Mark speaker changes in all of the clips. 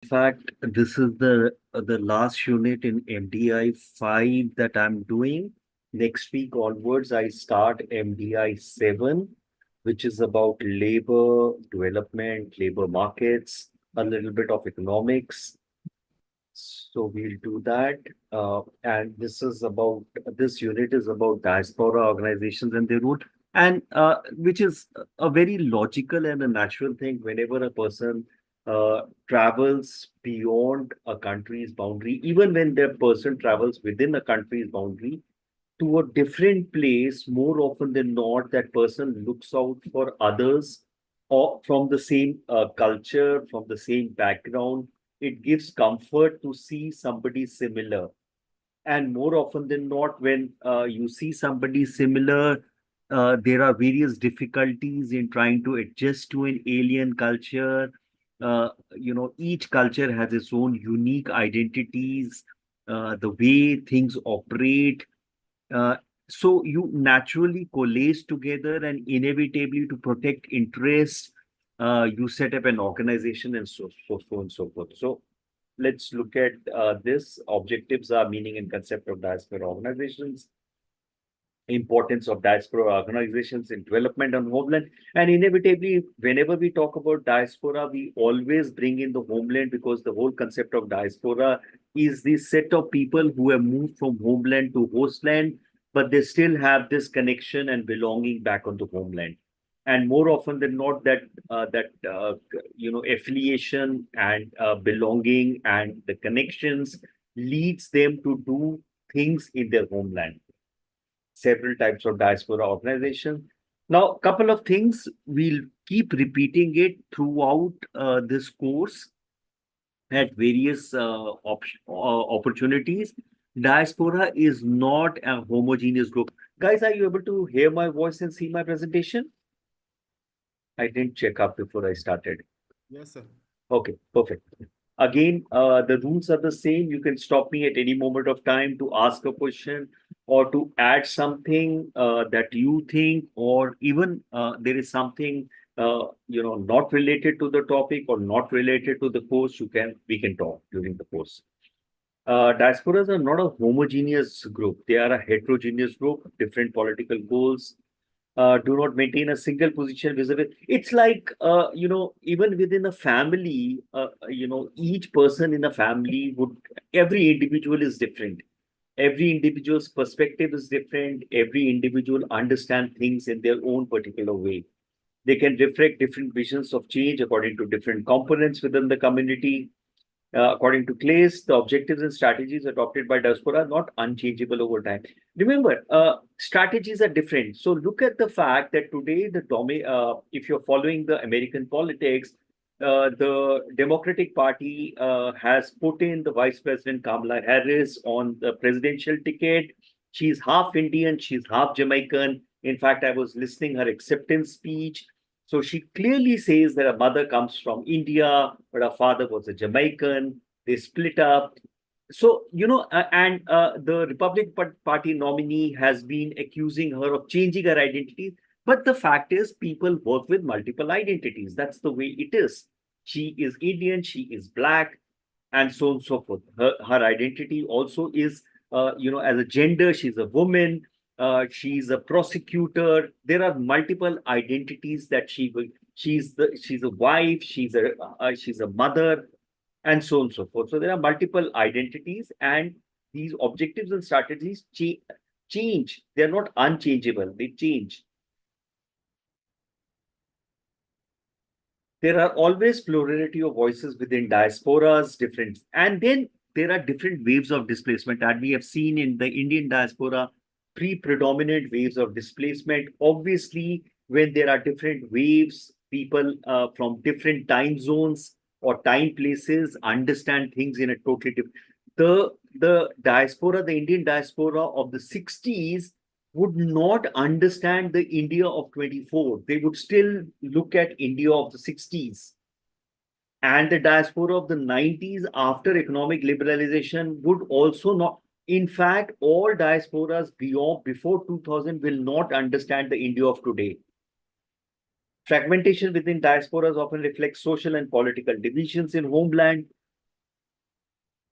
Speaker 1: In fact, this is the last unit in MDI 5 that I'm doing. Next week onwards, I start MDI 7, which is about labor development, labor markets, a little bit of economics. So we'll do that. And this unit is about diaspora organizations and their role, and which is a very logical and a natural thing whenever a person travels beyond a country's boundary, even when the person travels within a country's boundary to a different place, more often than not, that person looks out for others or from the same culture, from the same background. It gives comfort to see somebody similar. And more often than not, when you see somebody similar, there are various difficulties in trying to adjust to an alien culture. Each culture has its own unique identities, the way things operate. uh, so you naturally coalesce together, and inevitably, to protect interests, you set up an organization, and so and so forth. So let's look at this. Objectives are meaning and concept of diaspora organizations, importance of diaspora organizations in development and homeland. And inevitably, whenever we talk about diaspora, we always bring in the homeland, because the whole concept of diaspora is the set of people who have moved from homeland to hostland, but they still have this connection and belonging back on the homeland. And more often than not, that affiliation and belonging and the connections leads them to do things in their homeland. Several types of diaspora organization. Now, a couple of things, we'll keep repeating it throughout this course at various opportunities. Diaspora is not a homogeneous group. Guys, are you able to hear my voice and see my presentation? I didn't check up before I started.
Speaker 2: Yes, sir.
Speaker 1: Okay, perfect. Again, the rules are the same. You can stop me at any moment of time to ask a question or to add something that you think, or even there is something not related to the topic or not related to the course. We can talk during the course. Diasporas are not a homogeneous group. They are a heterogeneous group, different political goals, do not maintain a single position visible. It's like, even within a family, each person in a family every individual is different. Every individual's perspective is different. Every individual understands things in their own particular way. They can reflect different visions of change according to different components within the community. According to Clays, the objectives and strategies adopted by diaspora are not unchangeable over time. Remember, strategies are different. So look at the fact that today, if you're following the American politics, the Democratic Party has put in the Vice President Kamala Harris on the presidential ticket. She's half Indian, she's half Jamaican. In fact, I was listening her acceptance speech. So she clearly says that her mother comes from India, but her father was a Jamaican. They split up. So, and the Party nominee has been accusing her of changing her identity. But the fact is, people work with multiple identities. That's the way it is. She is Indian, she is Black, and so on and so forth. Her identity also is, as a gender, she's a woman, she's a prosecutor. There are multiple identities that she will. She's a wife, she's a mother, and so on and so forth. So there are multiple identities, and these objectives and strategies change. They're not unchangeable. They change. There are always plurality of voices within diasporas, different, and then there are different waves of displacement. And we have seen in the Indian diaspora three predominant waves of displacement. Obviously, when there are different waves, people from different time zones or time places understand things in a totally different. The Indian diaspora of the 60s would not understand the India of 24. They would still look at India of the 60s. And the diaspora of the 90s, after economic liberalization, would also not. In fact, all diasporas before 2000 will not understand the India of today. Fragmentation within diasporas often reflects social and political divisions in homeland.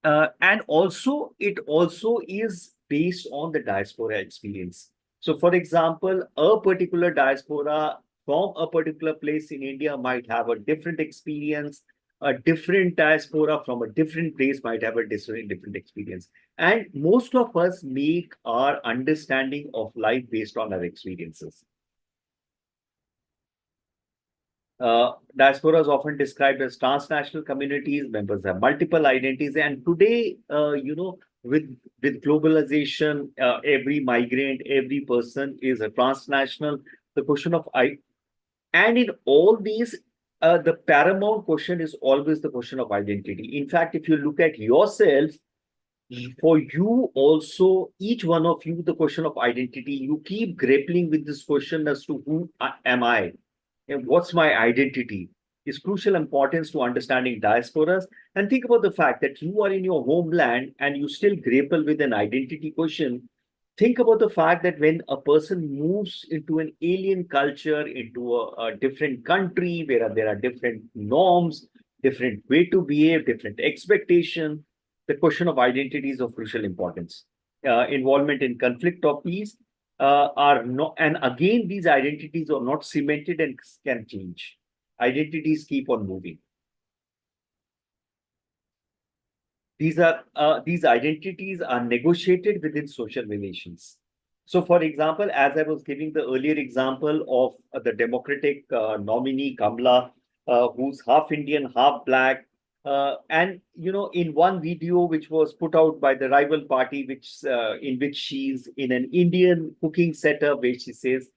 Speaker 1: and also it also is based on the diaspora experience. So, for example, a particular diaspora from a particular place in India might have a different experience. A different diaspora from a different place might have a different experience. And most of us make our understanding of life based on our experiences. Diaspora is often described as transnational communities. Members have multiple identities, and today, with globalization, every migrant, every person is a transnational. The question of I, and in all these, the paramount question is always the question of identity. In fact, if you look at yourself, for you also, each one of you, the question of identity, you keep grappling with this question as to who am I and what's my identity is crucial importance to understanding diasporas. And think about the fact that you are in your homeland and you still grapple with an identity question. Think about the fact that when a person moves into an alien culture, into a different country where there are different norms, different way to behave, different expectation, the question of identity is of crucial importance. Involvement in conflict or peace are not, and again, these identities are not cemented and can change. Identities keep on moving. These identities are negotiated within social relations. So, for example, as I was giving the earlier example of the Democratic nominee Kamla, who's half Indian, half black, and in one video which was put out by the rival party, which in which she's in an Indian cooking setup, where she says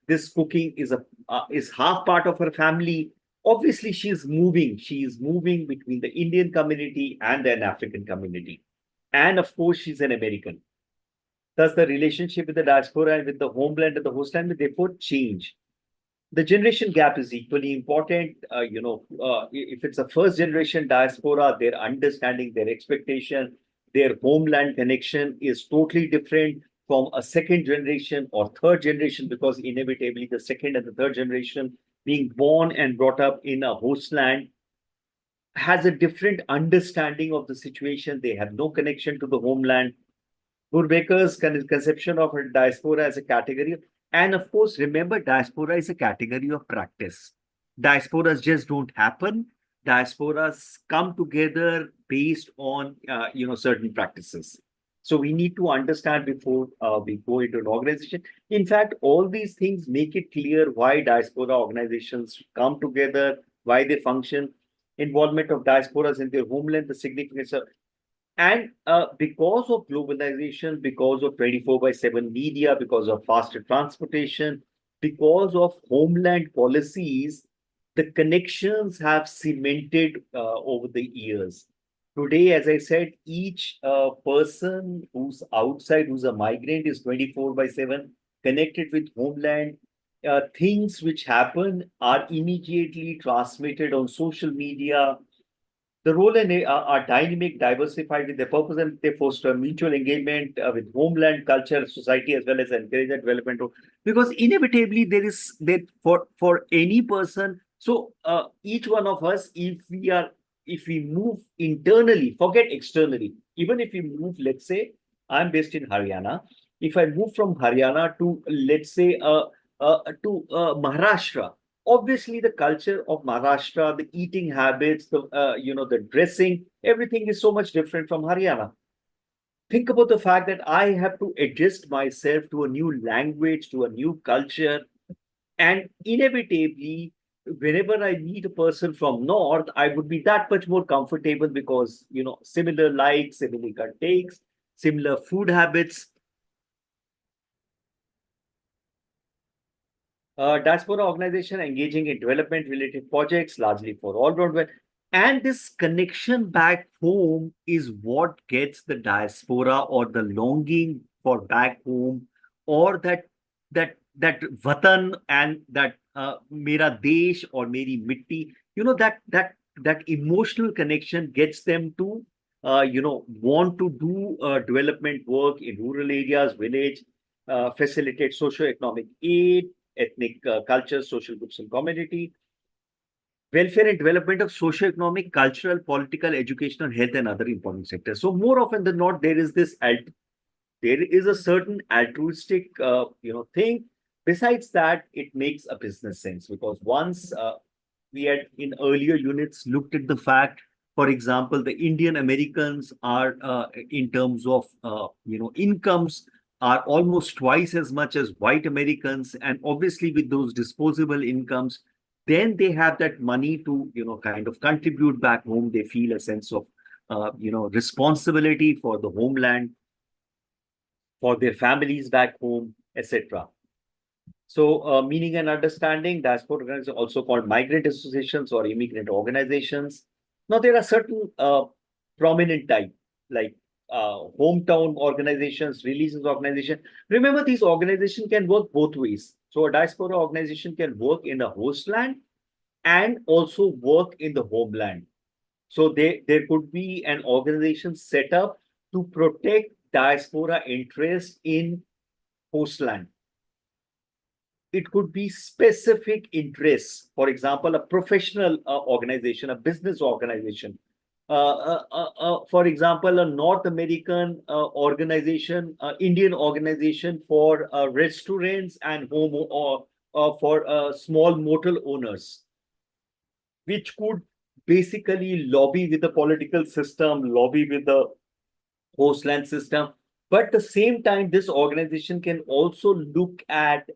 Speaker 1: this cooking is half part of her family. Obviously, she is moving between the Indian community and an African community, and of course she's an American. Thus the relationship with the diaspora and with the homeland and the host will therefore change. The generation gap is equally important. If it's a first generation diaspora, their understanding, their expectation, their homeland connection is totally different from a second generation or third generation, because inevitably the second and the third generation being born and brought up in a host land has a different understanding of the situation. They have no connection to the homeland. Burbeker's conception of a diaspora as a category. And of course, remember, diaspora is a category of practice. Diasporas just don't happen. Diasporas come together based on certain practices. So we need to understand before we go into an organization. In fact, all these things make it clear why diaspora organizations come together, why they function, involvement of diasporas in their homeland, the significance of, and because of globalization, because of 24 by 7 media, because of faster transportation, because of homeland policies, the connections have cemented over the years. Today, as I said, each person who's outside, who's a migrant, is 24 by 7 connected with homeland. Things which happen are immediately transmitted on social media. The role and are dynamic, diversified with their purpose, and they foster mutual engagement with homeland, culture, society, as well as encourage the development of. Because inevitably there is that for any person. So each one of us, if we move internally, forget externally. Even if we move, let's say, I'm based in Haryana. If I move from Haryana to, let's say, Maharashtra, obviously the culture of Maharashtra, the eating habits, the dressing, everything is so much different from Haryana. Think about the fact that I have to adjust myself to a new language, to a new culture, and inevitably, whenever I meet a person from North, I would be that much more comfortable because similar likes, similar takes, similar food habits. Diaspora organization engaging in development related projects largely for all round. And this connection back home is what gets the diaspora or the longing for back home, or that vatan and that mera desh or meri mitti, that emotional connection gets them to want to do development work in rural areas, village, facilitate socio-economic aid, ethnic culture, social groups, and community. welfare and development of socio-economic, cultural, political, educational, health, and other important sectors. So more often than not, there is a certain altruistic thing. Besides that, it makes a business sense, because once we had in earlier units looked at the fact, for example, the Indian Americans are in terms of incomes are almost twice as much as white Americans, and obviously with those disposable incomes, then they have that money to kind of contribute back home. They feel a sense of responsibility for the homeland, for their families back home, etc. So, meaning and understanding, diaspora organizations are also called migrant associations or immigrant organizations. Now, there are certain prominent type, like hometown organizations, religious organization. Remember, these organizations can work both ways. So, a diaspora organization can work in the host land and also work in the homeland. So, there could be an organization set up to protect diaspora interests in host land. It could be specific interests. For example, a professional organization, a business organization. For example, a North American organization, Indian organization for restaurants and home, or for small motel owners, which could basically lobby with the political system, lobby with the host-land system. But at the same time, this organization can also look at,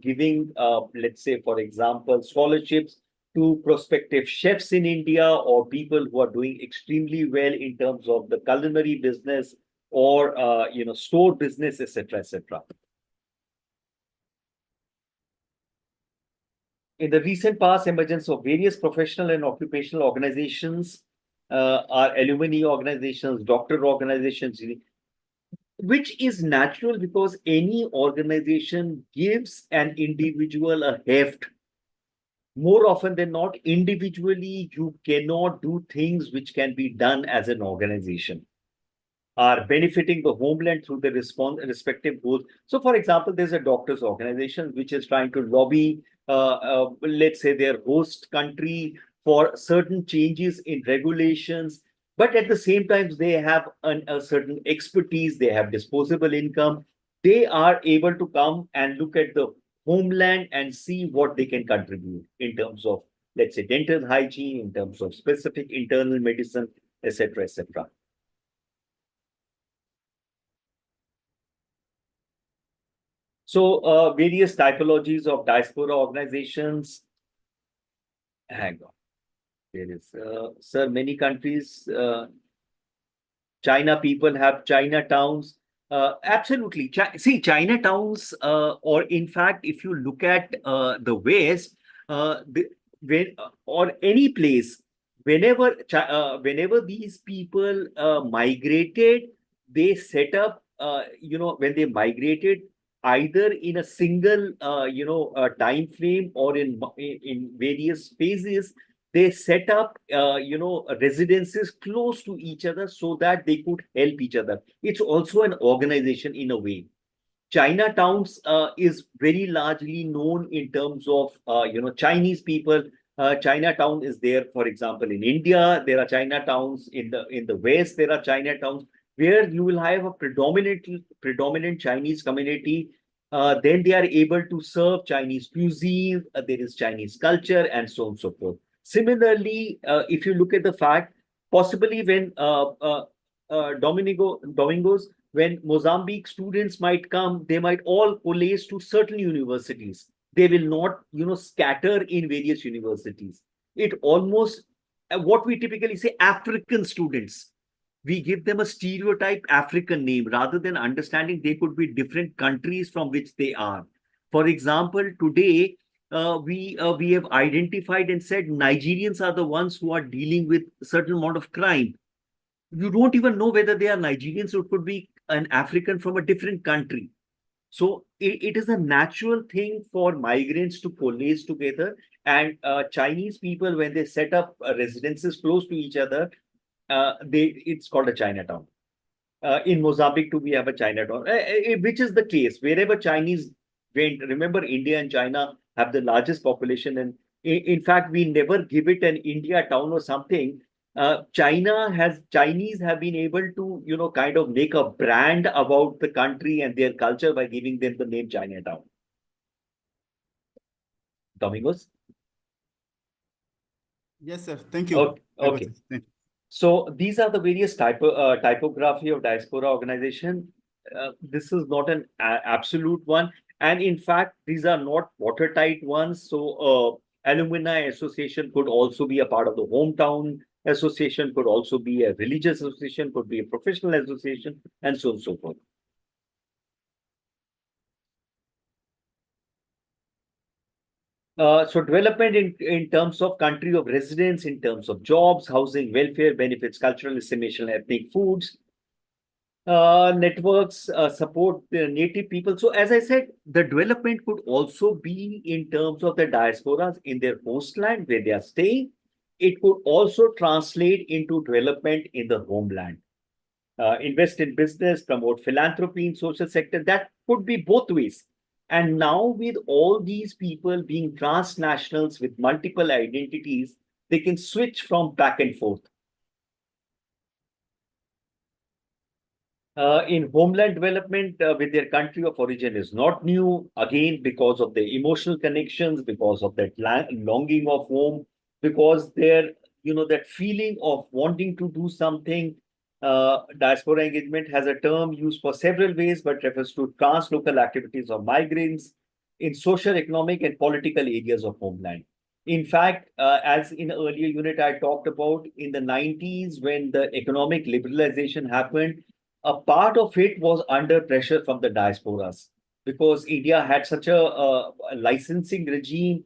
Speaker 1: giving, let's say, for example, scholarships to prospective chefs in India, or people who are doing extremely well in terms of the culinary business, or, store business, etc., etc. In the recent past, emergence of various professional and occupational organizations, are alumni organizations, doctor organizations, which is natural, because any organization gives an individual a heft. More often than not, individually, you cannot do things which can be done as an organization, are benefiting the homeland through the respective goals. So, for example, there's a doctors' organization which is trying to lobby, let's say, their host country for certain changes in regulations, but at the same time, they have a certain expertise, they have disposable income. They are able to come and look at the homeland and see what they can contribute in terms of, let's say, dental hygiene, in terms of specific internal medicine, etc., etc. So, various typologies of diaspora organizations. Hang on. There is, sir, many countries, China people have Chinatowns. Absolutely. See, Chinatowns, or in fact, if you look at the West, or any place, whenever these people migrated, they set up, when they migrated, either in a single, time frame, or in various phases, they set up residences close to each other so that they could help each other. It's also an organization in a way. Chinatowns is very largely known in terms of Chinese people. Chinatown is there, for example, in India. There are Chinatowns in the West. There are Chinatowns where you will have a predominant Chinese community. Then they are able to serve Chinese cuisine. There is Chinese culture, and so on and so forth. Similarly, if you look at the fact, possibly when Domingos, when Mozambique students might come, they might all coalesce to certain universities. They will not, scatter in various universities. It almost, what we typically say, African students. We give them a stereotype African name rather than understanding they could be different countries from which they are. For example, today, we have identified and said Nigerians are the ones who are dealing with a certain amount of crime. You don't even know whether they are Nigerians, or it could be an African from a different country. So it is a natural thing for migrants to coalesce together. And Chinese people, when they set up residences close to each other, it's called a Chinatown. In Mozambique, too, we have a Chinatown, which is the case wherever Chinese went. Remember, India and China have the largest population In fact, we never give it an India town or something. Chinese have been able to, kind of make a brand about the country and their culture by giving them the name Chinatown. Domingos?
Speaker 2: Yes, sir. Thank you.
Speaker 1: Okay. Okay. So these are the various typography of diaspora organization. This is not an absolute one, and in fact, these are not watertight ones. So, alumni association could also be a part of the hometown association, could also be a religious association, could be a professional association, and so on and so forth. So development in terms of country of residence, in terms of jobs, housing, welfare, benefits, cultural assimilation, ethnic foods, networks, support the native people. So as I said, the development could also be in terms of the diasporas in their hostland where they are staying. It could also translate into development in the homeland. Invest in business, promote philanthropy in social sector. That could be both ways. And now with all these people being transnationals with multiple identities, they can switch from back and forth. In homeland development with their country of origin is not new, again, because of the emotional connections, because of that longing of home, because their, that feeling of wanting to do something. Diaspora engagement has a term used for several ways, but refers to translocal activities of migrants in social, economic, and political areas of homeland. In fact, as in earlier unit I talked about, in the 90s, when the economic liberalization happened, a part of it was under pressure from the diasporas because India had such a licensing regime.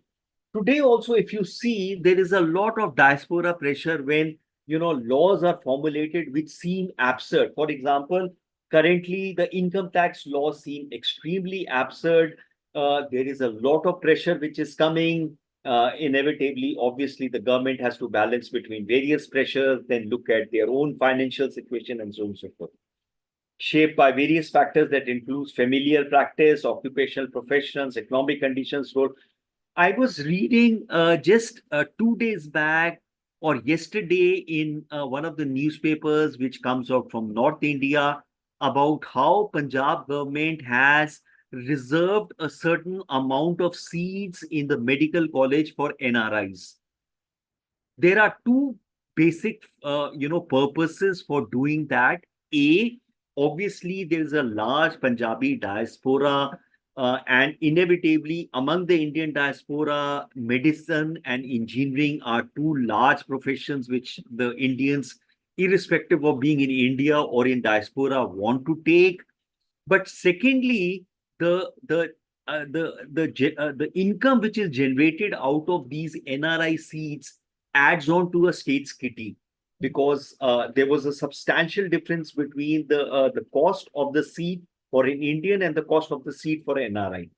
Speaker 1: Today, also, if you see, there is a lot of diaspora pressure when laws are formulated which seem absurd. For example, currently the income tax laws seem extremely absurd. There is a lot of pressure which is coming. Inevitably, obviously, the government has to balance between various pressures, then look at their own financial situation and so on and so forth, shaped by various factors that includes familiar practice, occupational professions, economic conditions. So I was reading just 2 days back or yesterday in one of the newspapers which comes out from North India about how Punjab government has reserved a certain amount of seats in the medical college for NRIs. There are two basic purposes for doing that. A, obviously there is a large Punjabi diaspora, and inevitably among the Indian diaspora, medicine and engineering are two large professions which the Indians, irrespective of being in India or in diaspora, want to take. But secondly, the income which is generated out of these NRI seats adds on to a state's kitty, because there was a substantial difference between the cost of the seat for an Indian and the cost of the seat for an NRI.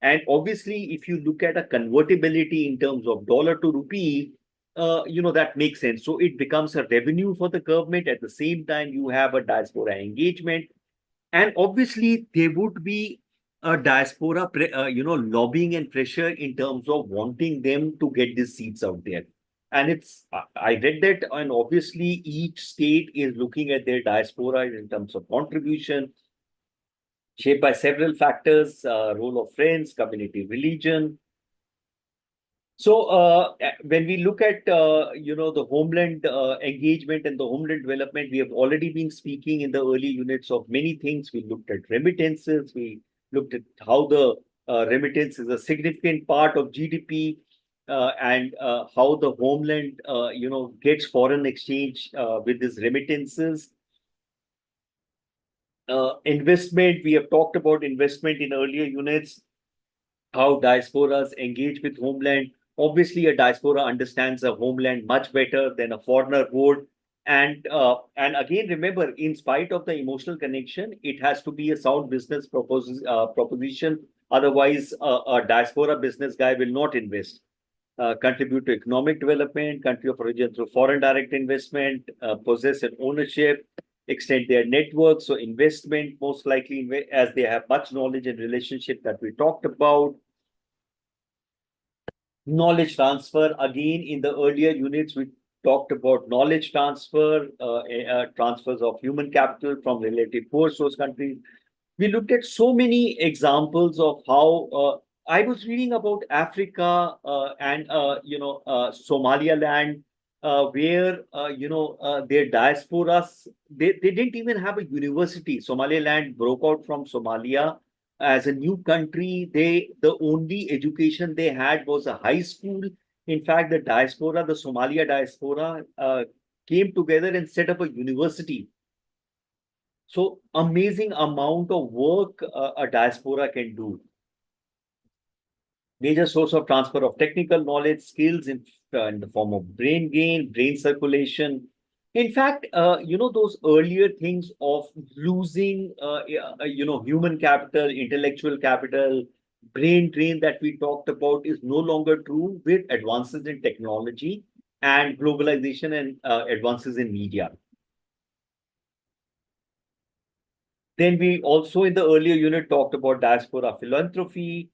Speaker 1: And obviously, if you look at a convertibility in terms of dollar to rupee, that makes sense. So it becomes a revenue for the government. At the same time, you have a diaspora engagement, and obviously, there would be a diaspora, lobbying and pressure in terms of wanting them to get these seats out there. And I read that, and obviously, each state is looking at their diaspora in terms of contribution, shaped by several factors, role of friends, community, religion. So when we look at the homeland engagement and the homeland development, we have already been speaking in the early units of many things. We looked at remittances. We looked at how the remittance is a significant part of GDP, and how the homeland gets foreign exchange with these remittances. Investment, we have talked about investment in earlier units, how diasporas engage with homeland. Obviously, a diaspora understands a homeland much better than a foreigner would. And again, remember, in spite of the emotional connection, it has to be a sound business proposition. Otherwise, a diaspora business guy will not invest. Contribute to economic development, country of origin through foreign direct investment, possess an ownership, extend their network. So investment, most likely, as they have much knowledge and relationship that we talked about. Knowledge transfer, again, in the earlier units, we talked about knowledge transfer, transfers of human capital from relative poor source countries. We looked at so many examples of how I was reading about Africa and Somaliland, where their diasporas, they didn't even have a university. Somaliland broke out from Somalia as a new country. The only education they had was a high school. In fact, the diaspora, the Somalia diaspora, came together and set up a university. So amazing amount of work a diaspora can do. Major source of transfer of technical knowledge, skills in the form of brain gain, brain circulation. In fact, those earlier things of losing, human capital, intellectual capital, brain drain that we talked about is no longer true with advances in technology and globalization and advances in media. Then we also in the earlier unit talked about diaspora philanthropy,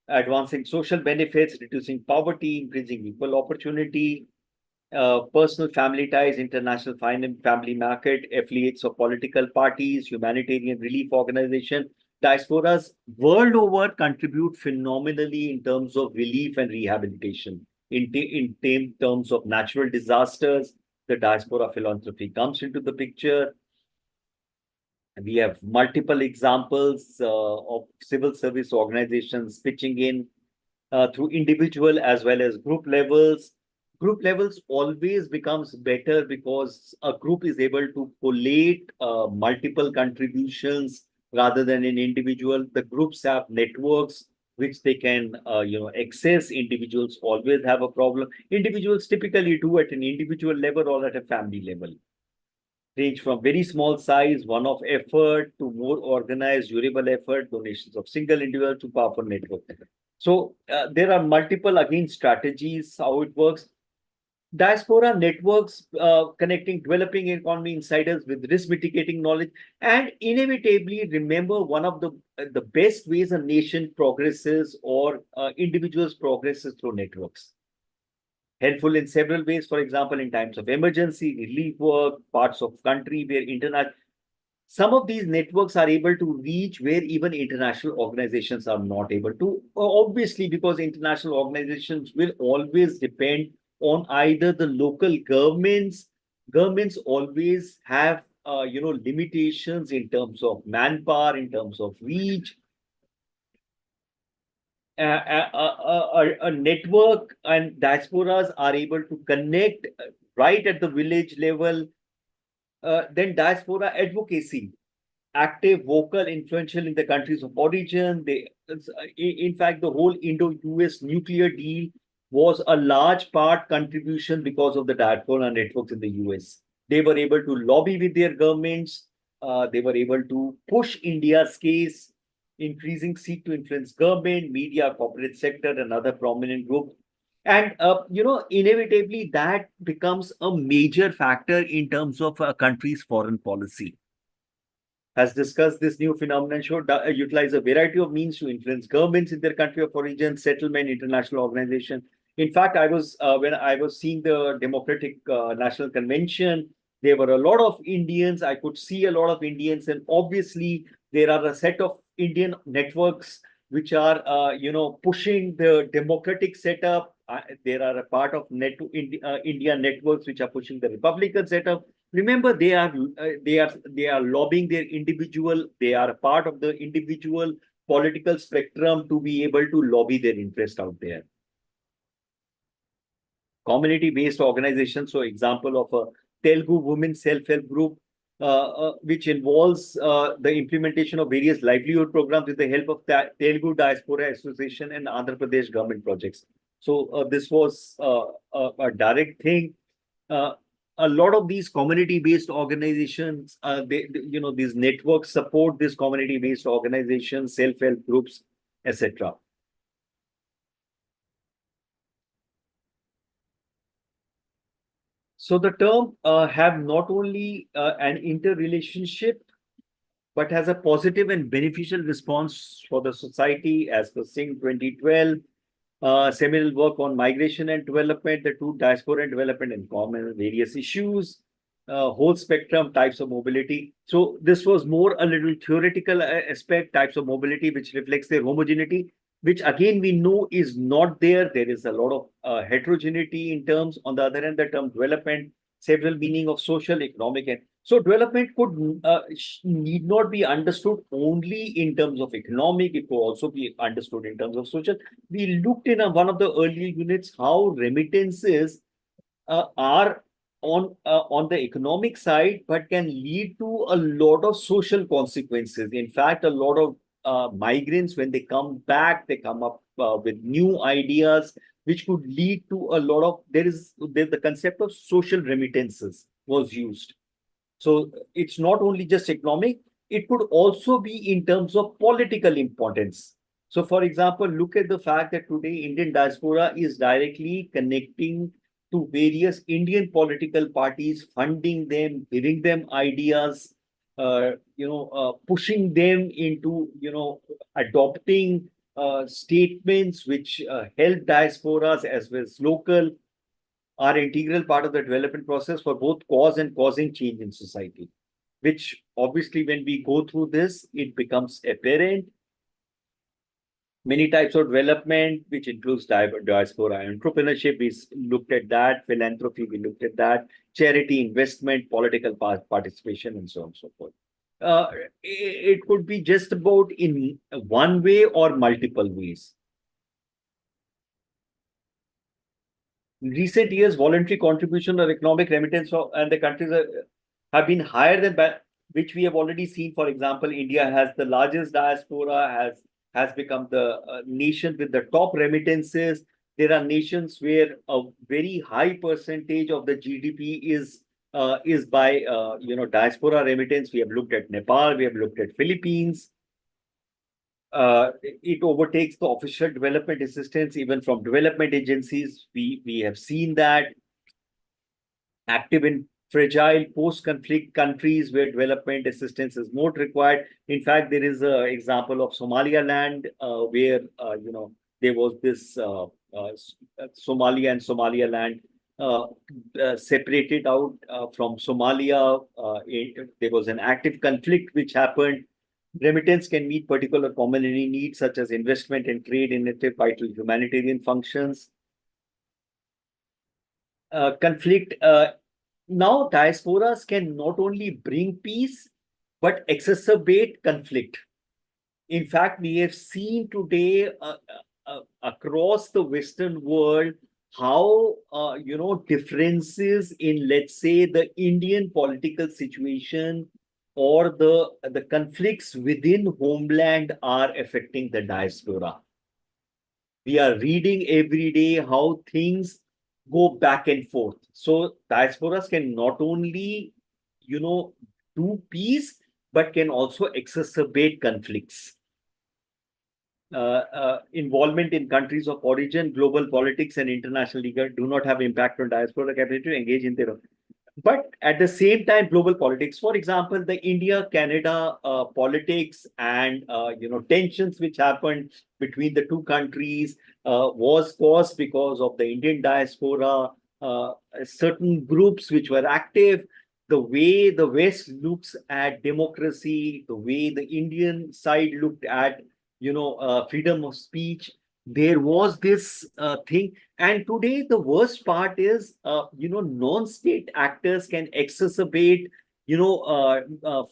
Speaker 1: advancing social benefits, reducing poverty, increasing equal opportunity, personal family ties, international family market, affiliates of political parties, humanitarian relief organization. Diasporas world over contribute phenomenally in terms of relief and rehabilitation. In terms of natural disasters, the diaspora philanthropy comes into the picture. We have multiple examples of civil service organizations pitching in through individual as well as group levels. Group levels always becomes better because a group is able to collate multiple contributions rather than an individual. The groups have networks which they can access. Individuals always have a problem. Individuals typically do at an individual level or at a family level, range from very small size, one-off effort, to more organized, durable effort, donations of single individual to powerful network. So there are multiple, again, strategies, how it works. Diaspora networks connecting developing economy insiders with risk mitigating knowledge, and inevitably remember one of the best ways a nation progresses or individuals progresses through networks, helpful in several ways. For example, in times of emergency, relief work, parts of country where some of these networks are able to reach where even international organizations are not able to. Obviously, because international organizations will always depend on either the local governments. Governments always have limitations in terms of manpower, in terms of reach. A network and diasporas are able to connect right at the village level. Then diaspora advocacy, active, vocal, influential in the countries of origin. In fact, the whole Indo-US nuclear deal was a large part contribution because of the diaspora networks in the US. They were able to lobby with their governments. They were able to push India's case, increasing seek to influence government, media, corporate sector, and other prominent group. And inevitably, that becomes a major factor in terms of a country's foreign policy. Has discussed this new phenomenon should utilize a variety of means to influence governments in their country of origin, settlement, international organization. In fact, I was when I was seeing the Democratic National Convention, there were a lot of Indians. I could see a lot of Indians, and obviously there are a set of Indian networks which are pushing the democratic setup. There are a part of India networks which are pushing the Republican setup. Remember, they are lobbying their individual. They are a part of the individual political spectrum to be able to lobby their interest out there. Community-based organizations. So, example of a Telugu women self-help group, which involves the implementation of various livelihood programs with the help of Telugu Diaspora Association and Andhra Pradesh government projects. So this was a direct thing. A lot of these community-based organizations, these networks support these community-based organizations, self-help groups, etc. So the term have not only an interrelationship, but has a positive and beneficial response for the society as per Singh 2012. Seminal work on migration and development, the two diaspora and development in common, various issues, whole spectrum, types of mobility. So this was more a little theoretical aspect, types of mobility, which reflects their homogeneity, which again we know is not there. There is a lot of heterogeneity in terms. On the other hand, the term development, several meaning of social, economic, and so development could need not be understood only in terms of economic. It could also be understood in terms of social. We looked in one of the earlier units how remittances are on the economic side, but can lead to a lot of social consequences. In fact, a lot of migrants, when they come back, they come up with new ideas, which could lead to a lot of the concept of social remittances was used. So it's not only just economic, it could also be in terms of political importance. So, for example, look at the fact that today Indian diaspora is directly connecting to various Indian political parties, funding them, giving them ideas, pushing them into, adopting statements which help diasporas as well as local are integral part of the development process for both cause and causing change in society, which obviously when we go through this, it becomes apparent. Many types of development, which includes diaspora entrepreneurship, we looked at that, philanthropy, we looked at that, charity, investment, political participation, and so on and so forth. It could be just about in one way or multiple ways. In recent years, voluntary contribution or economic remittance and the countries have been higher than which we have already seen. For example, India has the largest diaspora, has become the nation with the top remittances. There are nations where a very high percentage of the GDP is by diaspora remittance. We have looked at Nepal, we have looked at Philippines. It overtakes the official development assistance, even from development agencies. We have seen that. Active in fragile post-conflict countries where development assistance is not required. In fact, there is an example of Somaliland where there was this Somalia and Somaliland separated out from Somalia. There was an active conflict which happened. Remittance can meet particular community needs such as investment and trade in vital humanitarian functions. Conflict. Now, diasporas can not only bring peace, but exacerbate conflict. In fact, we have seen today across the Western world how, differences in, let's say, the Indian political situation or the conflicts within homeland are affecting the diaspora. We are reading every day how things go back and forth. So diasporas can not only, do peace, but can also exacerbate conflicts. Involvement in countries of origin, global politics, and international legal do not have impact on diaspora capacity to engage in their own. But at the same time, global politics, for example, the India-Canada politics and tensions which happened between the two countries was caused because of the Indian diaspora, certain groups which were active, the way the West looks at democracy, the way the Indian side looked at freedom of speech. There was this thing, and today the worst part is non-state actors can exacerbate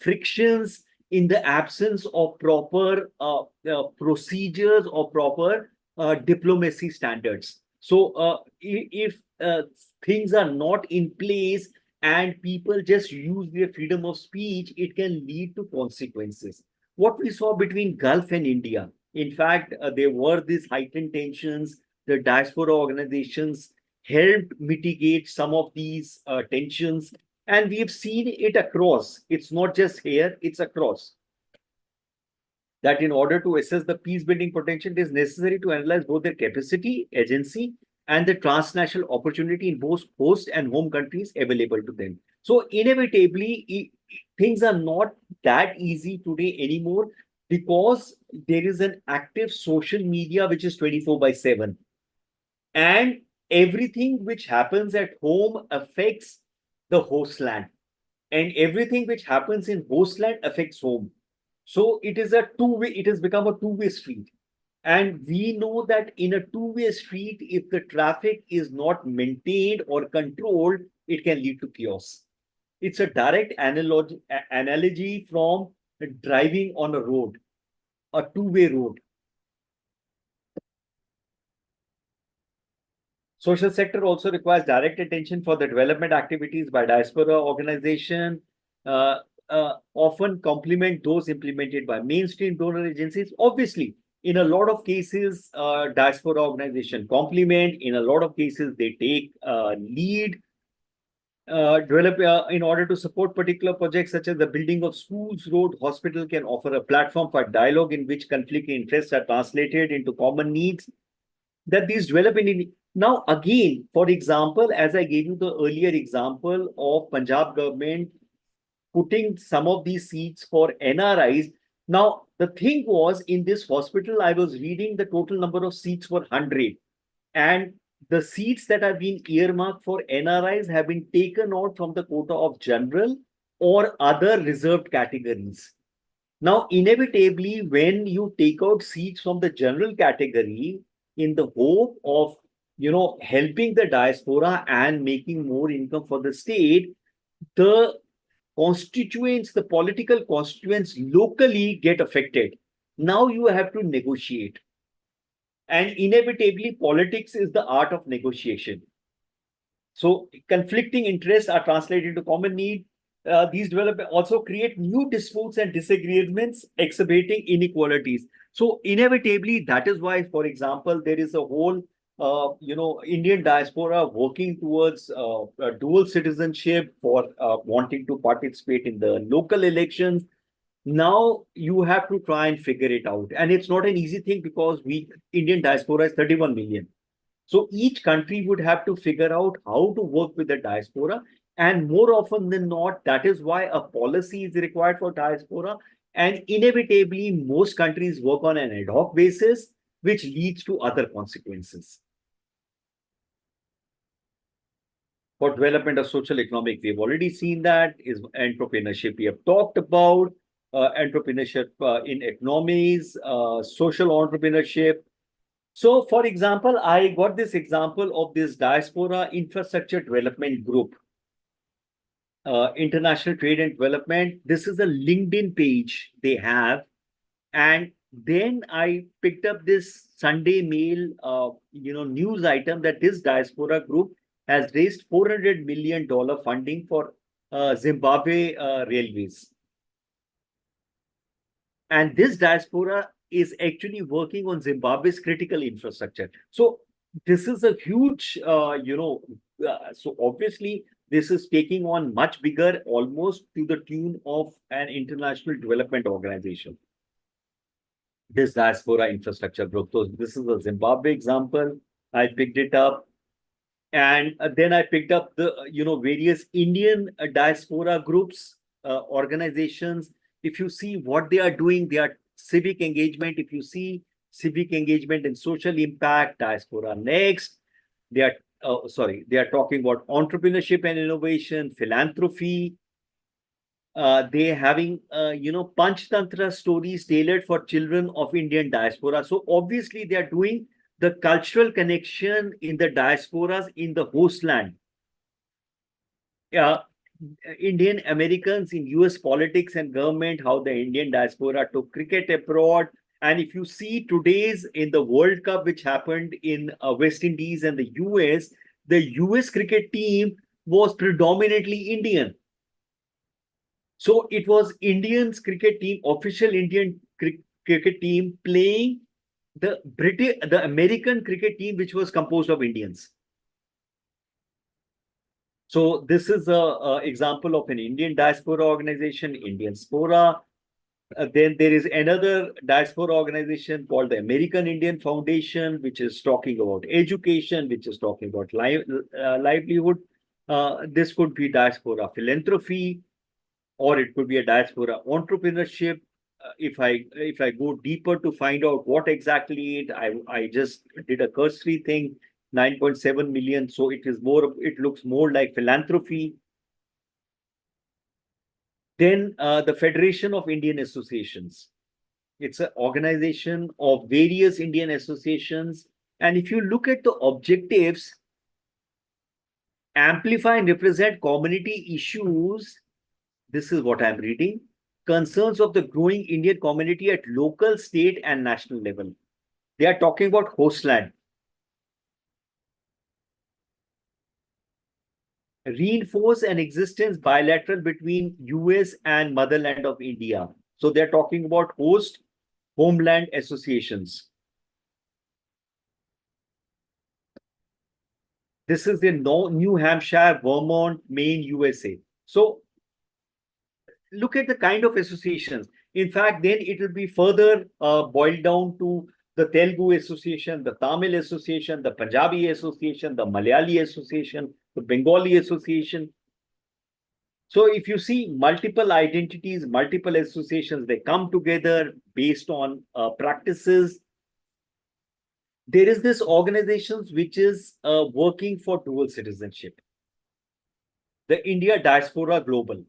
Speaker 1: frictions in the absence of proper procedures or proper diplomacy standards. So if things are not in place and people just use their freedom of speech, it can lead to consequences. What we saw between Gulf and India, in fact, there were these heightened tensions. The diaspora organizations helped mitigate some of these tensions, and we've seen it across. It's not just here, it's across. That in order to assess the peace building potential, it is necessary to analyze both their capacity, agency, and the transnational opportunity in both host and home countries available to them. So inevitably, things are not that easy today anymore because there is an active social media which is 24/7. And everything which happens at home affects the host land, and everything which happens in host land affects home. So it is a two-way, it has become a two-way street. And we know that in a two-way street, if the traffic is not maintained or controlled, it can lead to chaos. It's a direct analogy from driving on a road, a two-way road. Social sector also requires direct attention for the development activities by diaspora organization, uh, often complement those implemented by mainstream donor agencies. Obviously, in a lot of cases, diaspora organization complement. In a lot of cases, they take lead, develop in order to support particular projects such as the building of schools, road, hospital can offer a platform for dialogue in which conflicting interests are translated into common needs that these develop in. Now, again, for example, as I gave you the earlier example of Punjab government putting some of these seats for NRIs. Now, the thing was in this hospital, I was reading the total number of seats were 100. And the seats that have been earmarked for NRIs have been taken out from the quota of general or other reserved categories. Now, inevitably, when you take out seats from the general category in the hope of helping the diaspora and making more income for the state, the constituents, the political constituents locally get affected. Now you have to negotiate. And inevitably, politics is the art of negotiation. So conflicting interests are translated into common need. These development also create new disputes and disagreements, exacerbating inequalities. So inevitably, that is why, for example, there is a whole, Indian diaspora working towards dual citizenship for wanting to participate in the local elections. Now you have to try and figure it out, and it's not an easy thing because we Indian diaspora is 31 million. So each country would have to figure out how to work with the diaspora. And more often than not, that is why a policy is required for diaspora. And inevitably, most countries work on an ad hoc basis, which leads to other consequences. For development of social economic, we've already seen that is entrepreneurship. We have talked about entrepreneurship in economies, social entrepreneurship. So, for example, I got this example of this Diaspora Infrastructure Development Group, International Trade and Development. This is a LinkedIn page they have. And then I picked up this Sunday Mail, news item that this Diaspora Group has raised $400 million funding for Zimbabwe Railways. And this diaspora is actually working on Zimbabwe's critical infrastructure. So this is a huge, so obviously this is taking on much bigger, almost to the tune of an international development organization. This diaspora infrastructure group. So this is a Zimbabwe example. I picked it up. And then I picked up the, various Indian diaspora groups, organizations. If you see what they are doing, they are civic engagement. If you see civic engagement and social impact, Diaspora Next, they are, they are talking about entrepreneurship and innovation, philanthropy. They having, Panchtantra stories tailored for children of Indian diaspora. So obviously they are doing the cultural connection in the diasporas in the host land. Indian Americans in US politics and government, how the Indian diaspora took cricket abroad. And if you see today's in the World Cup, which happened in West Indies and the the US cricket team was predominantly Indian. So it was Indians cricket team, official Indian cricket team playing the American cricket team, which was composed of Indians. So this is a example of an Indian diaspora organization, Indian Spora. Then there is another diaspora organization called the American Indian Foundation, which is talking about education, which is talking about livelihood. This could be diaspora philanthropy, or it could be a diaspora entrepreneurship. If I go deeper to find out what exactly I just did a cursory thing. 9.7 million. So it looks more like philanthropy. Then the Federation of Indian Associations. It's an organization of various Indian associations. And if you look at the objectives, amplify and represent community issues. This is what I'm reading. Concerns of the growing Indian community at local, state, and national level. They are talking about hostland. Reinforce an existence bilateral between US and motherland of India. So they're talking about host homeland associations. This is in New Hampshire, Vermont, Maine, USA. So look at the kind of associations. In fact, then it will be further boiled down to the Telugu Association, the Tamil Association, the Punjabi Association, the Malayali Association, the Bengali Association. So if you see multiple identities, multiple associations, they come together based on practices. There is this organizations which is working for dual citizenship. The India Diaspora Global.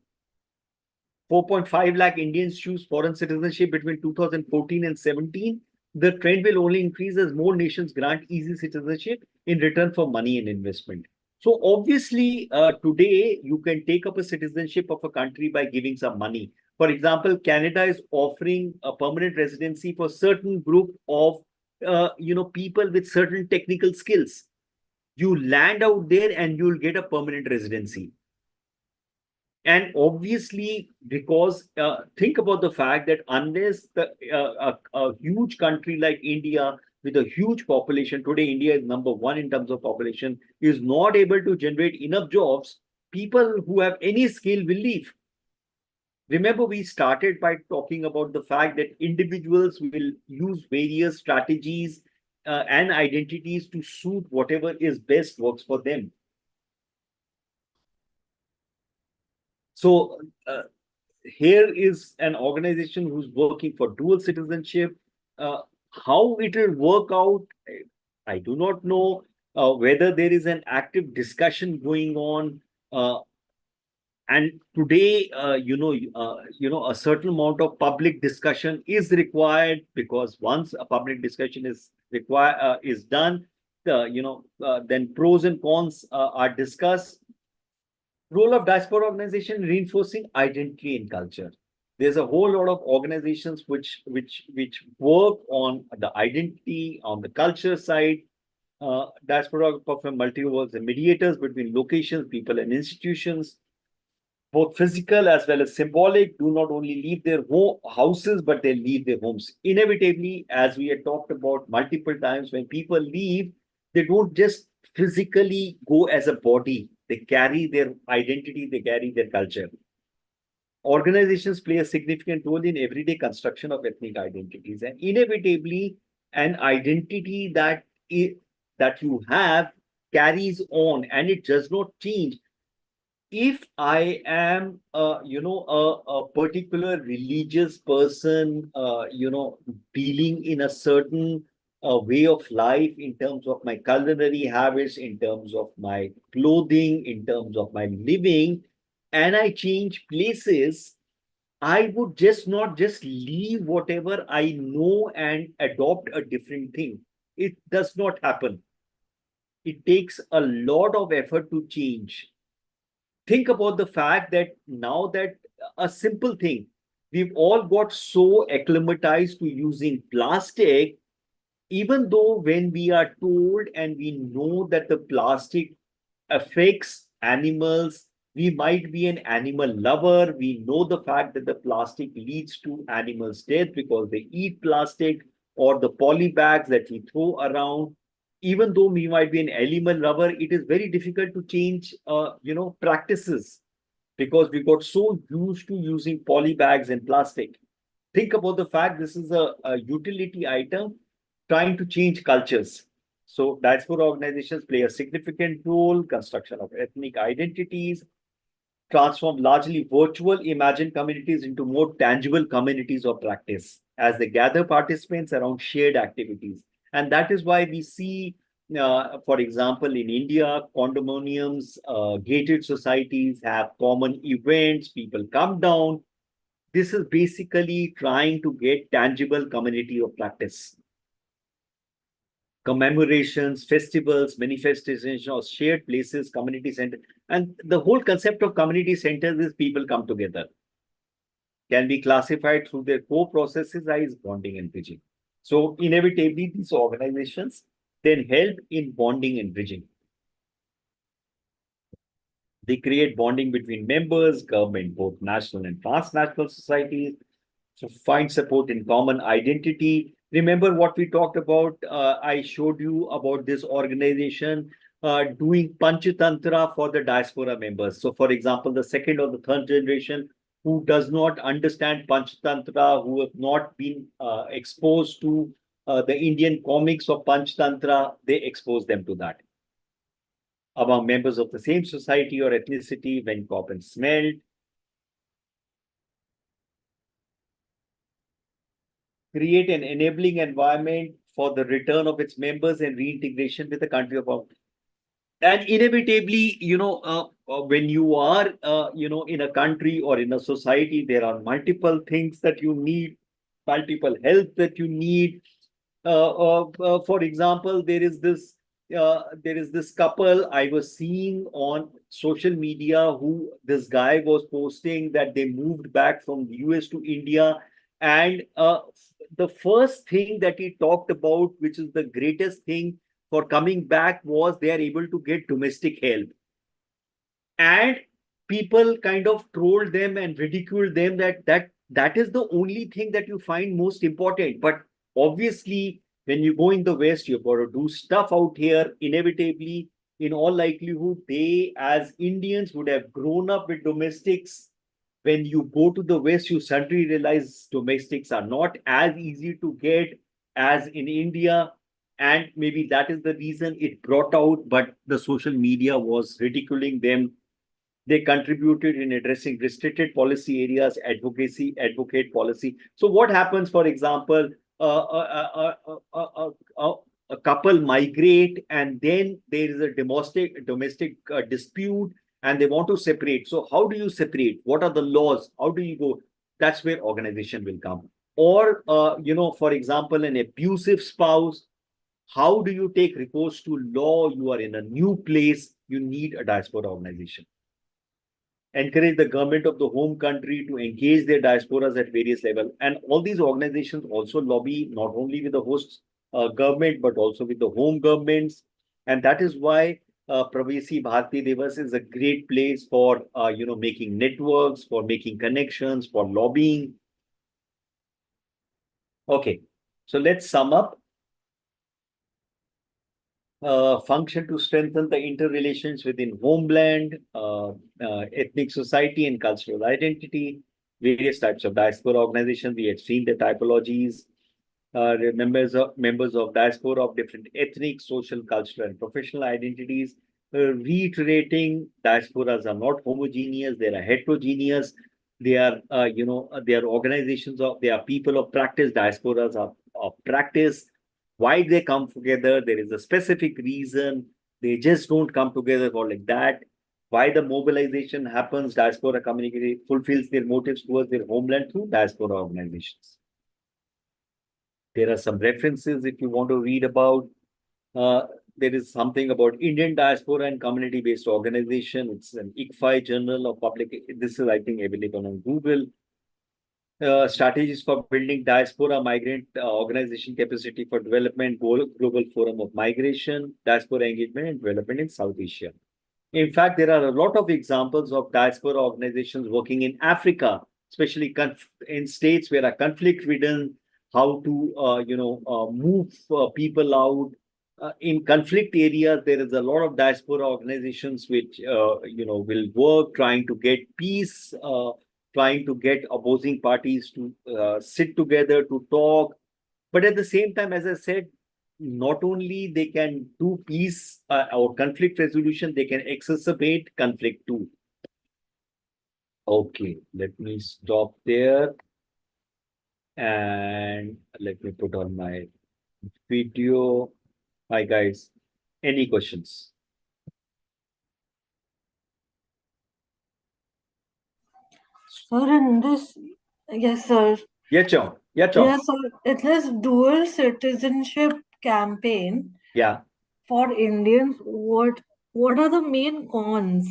Speaker 1: 4.5 lakh Indians choose foreign citizenship between 2014 and 17. The trend will only increase as more nations grant easy citizenship in return for money and investment. So obviously, today you can take up a citizenship of a country by giving some money. For example, Canada is offering a permanent residency for certain group of people with certain technical skills. You land out there and you'll get a permanent residency. And obviously, because think about the fact that unless a huge country like India, with a huge population, today India is number one in terms of population, is not able to generate enough jobs, people who have any skill will leave. Remember, we started by talking about the fact that individuals will use various strategies and identities to suit whatever is best works for them. So here is an organization who's working for dual citizenship. How it will work out, I do not know. Whether there is an active discussion going on. And today, a certain amount of public discussion is required, because once a public discussion is done, then pros and cons are discussed. Role of diaspora organization reinforcing identity and culture. There's a whole lot of organizations which work on the identity, on the culture side. Diaspora perform multiple roles and mediators between locations, people, and institutions, both physical as well as symbolic. Do not only leave their houses, but they leave their homes. Inevitably, as we had talked about multiple times, when people leave, they don't just physically go as a body. They carry their identity, they carry their culture. Organizations play a significant role in everyday construction of ethnic identities, and inevitably, an identity that you have carries on, and it does not change. If I am, a particular religious person, dealing in a certain way of life in terms of my culinary habits, in terms of my clothing, in terms of my living, and I change places, I would not just leave whatever I know and adopt a different thing. It does not happen. It takes a lot of effort to change. Think about the fact that now that a simple thing, we've all got so acclimatized to using plastic, even though when we are told and we know that the plastic affects animals, we might be an animal lover. We know the fact that the plastic leads to animals' death because they eat plastic, or the poly bags that we throw around. Even though we might be an animal lover, it is very difficult to change, practices, because we got so used to using poly bags and plastic. Think about the fact this is a utility item trying to change cultures. So diaspora organizations play a significant role, construction of ethnic identities, transform largely virtual imagined communities into more tangible communities of practice as they gather participants around shared activities. And that is why we see for example, in India, condominiums, gated societies have common events, people come down. This is basically trying to get tangible community of practice. Commemorations, festivals, manifestations of shared places, community center. And the whole concept of community centers is people come together. Can be classified through their core processes as bonding and bridging. So inevitably, these organizations then help in bonding and bridging. They create bonding between members, government, both national and transnational societies, so find support in common identity. Remember what we talked about? I showed you about this organization doing Panchatantra for the diaspora members. So, for example, the second or the third generation who does not understand Panchatantra, who have not been exposed to the Indian comics of Panchatantra, they expose them to that. Among members of the same society or ethnicity, when common smelled, create an enabling environment for the return of its members and reintegration with the country of origin. And inevitably, when you are, in a country or in a society, there are multiple things that you need, multiple help that you need. For example, there is this couple I was seeing on social media who this guy was posting that they moved back from the US to India. And the first thing that he talked about, which is the greatest thing for coming back, was they are able to get domestic help. And people kind of trolled them and ridiculed them that is the only thing that you find most important. But obviously, when you go in the West, you've got to do stuff out here. Inevitably, in all likelihood, they as Indians would have grown up with domestics. When you go to the West, you suddenly realize domestics are not as easy to get as in India. And maybe that is the reason it brought out, but the social media was ridiculing them. They contributed in addressing restricted policy areas, advocate policy. So what happens, for example, a couple migrate and then there is a domestic dispute and they want to separate. So how do you separate? What are the laws? How do you go? That's where organization will come. Or, for example, an abusive spouse, how do you take recourse to law? You are in a new place. You need a diaspora organization. Encourage the government of the home country to engage their diasporas at various levels. And all these organizations also lobby not only with the host government, but also with the home governments. And that is why Pravesi Bharati Divas is a great place for, making networks, for making connections, for lobbying. Okay, so let's sum up. Function to strengthen the interrelations within homeland, ethnic society, and cultural identity. Various types of diaspora organizations. We have seen the typologies. Members of diaspora of different ethnic, social, cultural, and professional identities. Reiterating, diasporas are not homogeneous; they are heterogeneous. They are, they are organizations they are people of practice. Diasporas are of practice. Why they come together? There is a specific reason. They just don't come together for like that. Why the mobilization happens? Diaspora community fulfills their motives towards their homeland through diaspora organizations. There are some references if you want to read about. There is something about Indian diaspora and community-based organization. It's an ICFI journal of public. This is, I think, available on Google. Strategies for building diaspora migrant organization capacity for development, global forum of migration, diaspora engagement and development in South Asia. In fact, there are a lot of examples of diaspora organizations working in Africa, especially in states where a conflict ridden, how to move people out. In conflict areas, there is a lot of diaspora organizations which will work trying to get peace, trying to get opposing parties to sit together to talk. But at the same time, as I said, not only they can do peace or conflict resolution, they can exacerbate conflict too. Okay, let me stop there. And let me put on my video. Hi, guys. Any questions?
Speaker 2: Sir, in this, yes, sir.
Speaker 1: Yeah, Chong. Yeah, Chong.
Speaker 2: Yes, sir. It has dual citizenship campaign
Speaker 1: Yeah.
Speaker 2: for Indians. What are the main cons?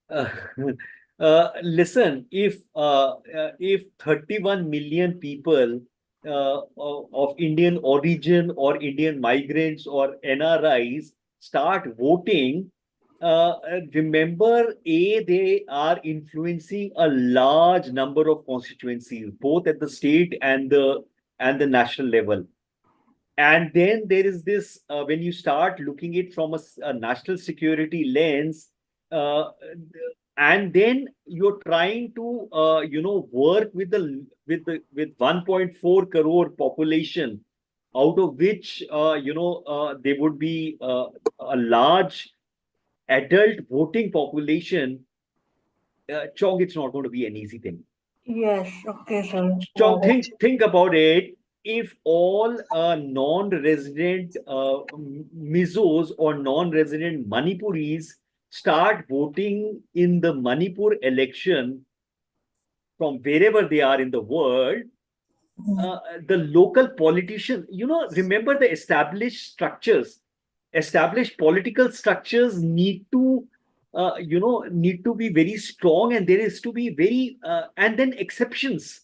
Speaker 1: Uh, listen, if 31 million people of Indian origin or Indian migrants or NRIs start voting, remember, they are influencing a large number of constituencies, both at the state and the national level. And then there is this, when you start looking it from a national security lens, uh, and then you're trying to work with with 1.4 crore population, out of which there would be a large adult voting population. Chong, it's not going to be an easy thing.
Speaker 2: Yes, okay, sir.
Speaker 1: Chong,
Speaker 2: Got it.
Speaker 1: think about it. If all non-resident Mizos or non-resident Manipuris start voting in the Manipur election from wherever they are in the world, the local politician, remember the established political structures need to be very strong, and there is to be and then exceptions.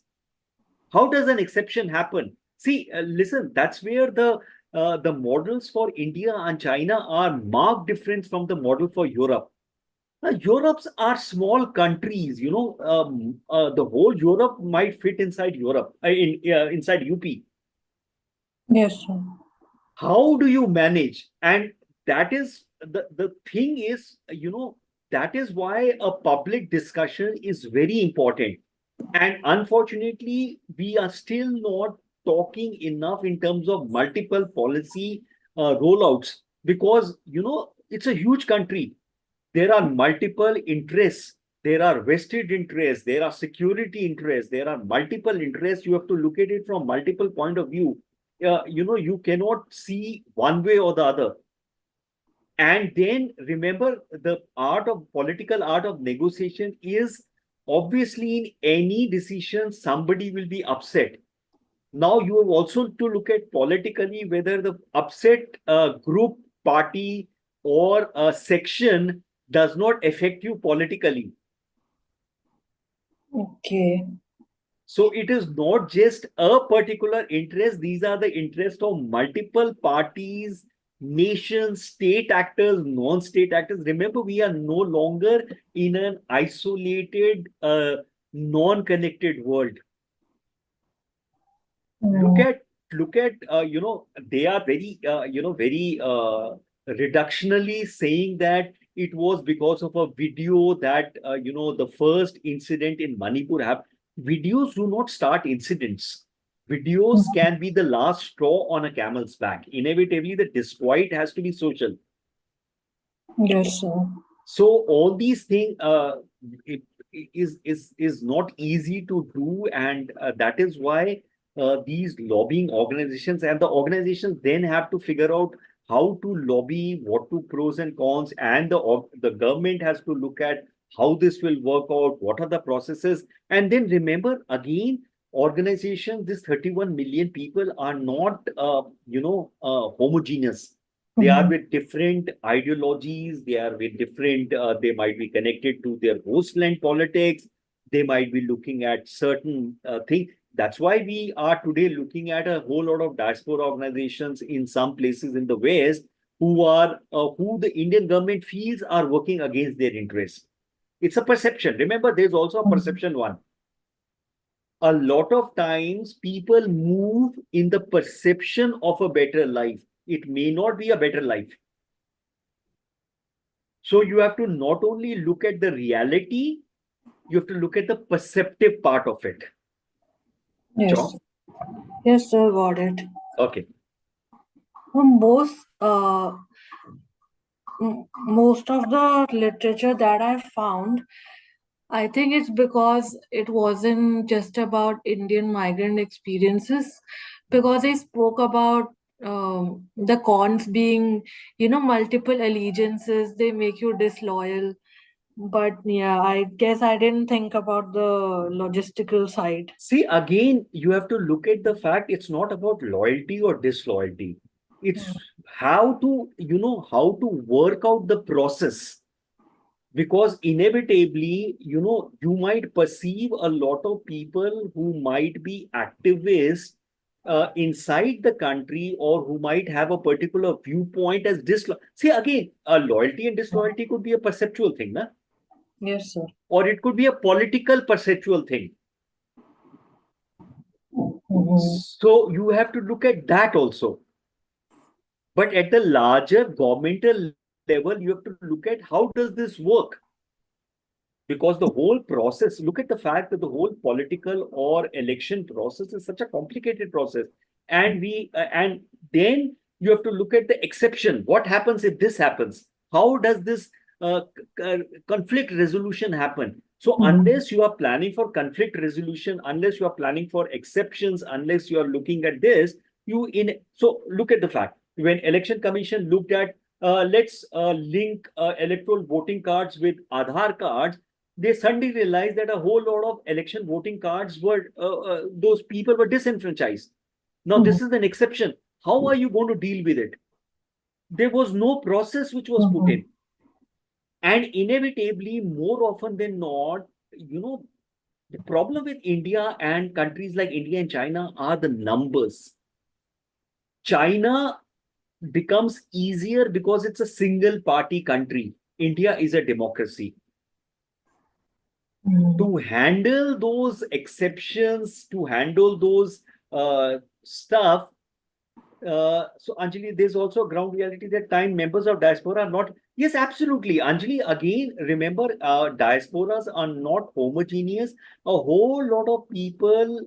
Speaker 1: How does an exception happen? See, listen, that's where the models for India and China are marked different from the model for Europe. Europe's are small countries, the whole Europe might fit inside Europe, inside UP.
Speaker 2: Yes, sir.
Speaker 1: How do you manage? And that is the thing is, that is why a public discussion is very important. And unfortunately, we are still not talking enough in terms of multiple policy rollouts, because it's a huge country. There are multiple interests. There are vested interests. There are security interests. There are multiple interests. You have to look at it from multiple point of view. You cannot see one way or the other. And then remember, the political art of negotiation is, obviously, in any decision, somebody will be upset. Now you have also to look at politically whether the upset group, party, or a section does not affect you politically.
Speaker 2: Okay.
Speaker 1: So it is not just a particular interest. These are the interests of multiple parties, nations, state actors, non-state actors. Remember, we are no longer in an isolated, non-connected world. Look
Speaker 2: Mm.
Speaker 1: at they are very reductionally saying that it was because of a video that the first incident in Manipur happened. Videos do not start incidents. Videos can be the last straw on a camel's back. Inevitably, the disquiet has to be social.
Speaker 2: Yes, sir.
Speaker 1: So all these things, it is not easy to do, and that is why these lobbying organizations and the organizations then have to figure out how to lobby, what to pros and cons, and the government has to look at how this will work out, what are the processes, and then remember again, organizations, this 31 million people are not homogeneous. They are with different ideologies. They are with different, they might be connected to their hostland politics. They might be looking at certain things. That's why we are today looking at a whole lot of diaspora organizations in some places in the West who the Indian government feels are working against their interests. It's a perception. Remember, there's also a perception one. A lot of times people move in the perception of a better life. It may not be a better life. So you have to not only look at the reality, you have to look at the perceptive part of it.
Speaker 2: Yes.
Speaker 1: John?
Speaker 2: Yes, sir. Got it.
Speaker 1: Okay.
Speaker 2: Most most of the literature that I found, I think it's because it wasn't just about Indian migrant experiences, because I spoke about The cons being, multiple allegiances, they make you disloyal. But yeah, I guess I didn't think about the logistical side.
Speaker 1: See, again, you have to look at the fact it's not about loyalty or disloyalty. It's how to, how to work out the process. Because inevitably, you might perceive a lot of people who might be activists inside the country, or who might have a particular viewpoint as disloyal. See, again, a loyalty and disloyalty could be a perceptual thing, na?
Speaker 2: Yes, sir.
Speaker 1: Or it could be a political perceptual thing. So you have to look at that also. But at the larger governmental level, you have to look at how does this work? Because the whole process, look at the fact that the whole political or election process is such a complicated process. And then you have to look at the exception. What happens if this happens? How does this conflict resolution happen? So unless you are planning for conflict resolution, unless you are planning for exceptions, unless you are looking at this, so look at the fact when election commission looked at let's link electoral voting cards with Aadhaar cards, they suddenly realized that a whole lot of election voting cards were those people were disenfranchised. Now this is an exception. How are you going to deal with it? There was no process which was put in, and inevitably, more often than not, the problem with India and countries like India and China are the numbers. China becomes easier because it's a single party country. India is a democracy. To handle those exceptions, to handle those stuff. So Anjali, there's also a ground reality that time members of diaspora are not. Yes, absolutely, Anjali. Again, remember, diasporas are not homogeneous. A whole lot of people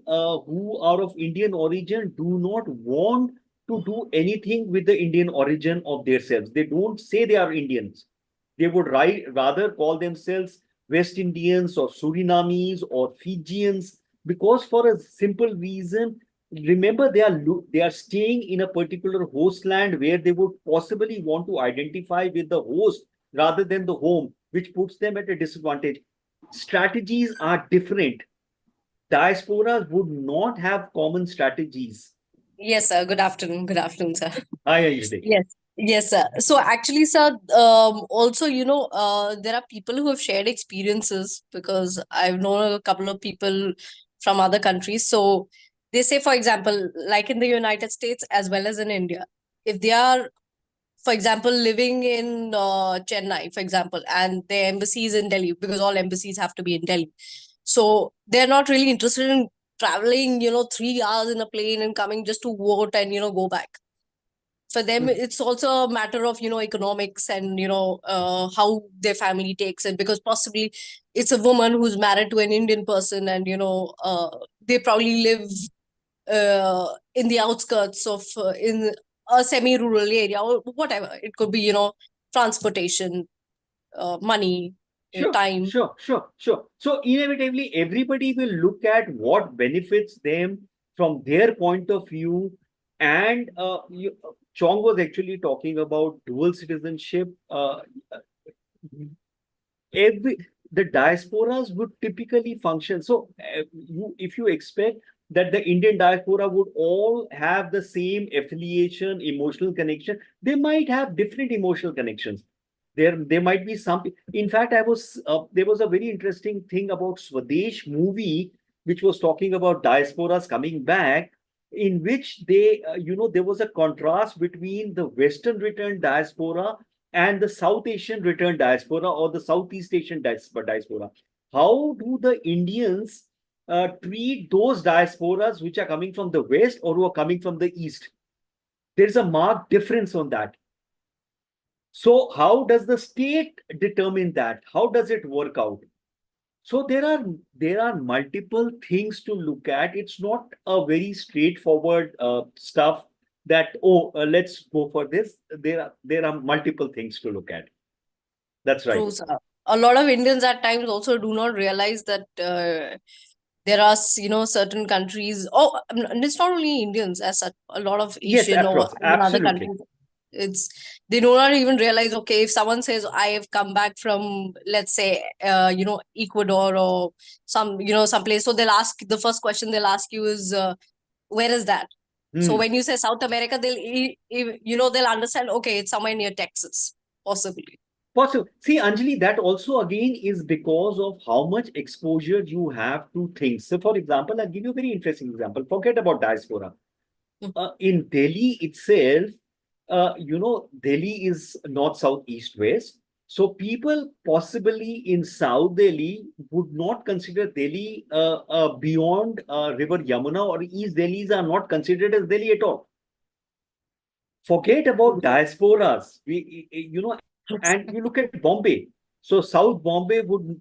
Speaker 1: who are of Indian origin do not want to do anything with the Indian origin of themselves. They don't say they are Indians. They would rather call themselves West Indians or Surinamese or Fijians, because for a simple reason, remember, they are staying in a particular host land where they would possibly want to identify with the host rather than the home, which puts them at a disadvantage. Strategies are different. Diasporas would not have common strategies.
Speaker 3: Yes, sir. Good afternoon. Good afternoon, sir.
Speaker 1: Hi, Anjali.
Speaker 3: Yes. Yes, sir. So actually, sir, also, there are people who have shared experiences, because I've known a couple of people from other countries. So they say, for example, like in the United States as well as in India, if they are, for example, living in Chennai, for example, and their embassy is in Delhi, because all embassies have to be in Delhi. So they're not really interested in traveling, 3 hours in a plane and coming just to vote and, go back. For them, it's also a matter of, economics and, how their family takes it, because possibly it's a woman who's married to an Indian person, and, they probably live in the outskirts of, in a semi-rural area or whatever. It could be, transportation, money, time.
Speaker 1: Sure. So inevitably, everybody will look at what benefits them from their point of view. And Chong was actually talking about dual citizenship. The diasporas would typically function. So if you expect that the Indian diaspora would all have the same affiliation, emotional connection, they might have different emotional connections. There might be some. In fact, there was a very interesting thing about Swadesh movie, which was talking about diasporas coming back, in which there was a contrast between the Western returned diaspora and the South Asian returned diaspora, or the Southeast Asian diaspora. How do the Indians treat those diasporas which are coming from the West or who are coming from the East? There's a marked difference on that. So how does the state determine that? How does it work out? So there are multiple things to look at. It's not a very straightforward stuff that let's go for this. There are multiple things to look at. That's right.
Speaker 3: True, sir. A lot of Indians at times also do not realize that there are, certain countries, and it's not only Indians, as such, a lot of
Speaker 1: Yes,
Speaker 3: Asian or
Speaker 1: across,
Speaker 3: even other
Speaker 1: absolutely.
Speaker 3: countries. It's they do not even realize, okay, if someone says, I have come back from, let's say, Ecuador or some place, so they'll ask, the first question they'll ask you is, where is that? So
Speaker 1: Hmm.
Speaker 3: when you say South America, they'll understand, okay, it's somewhere near Texas, possibly.
Speaker 1: Possible. See, Anjali, that also again is because of how much exposure you have to things. So, for example, I'll give you a very interesting example. Forget about diaspora. In Delhi itself, Delhi is north, south, east, west. So people possibly in South Delhi would not consider Delhi beyond River Yamuna, or East Delhis are not considered as Delhi at all. Forget about diasporas. And you look at Bombay. So South Bombay would,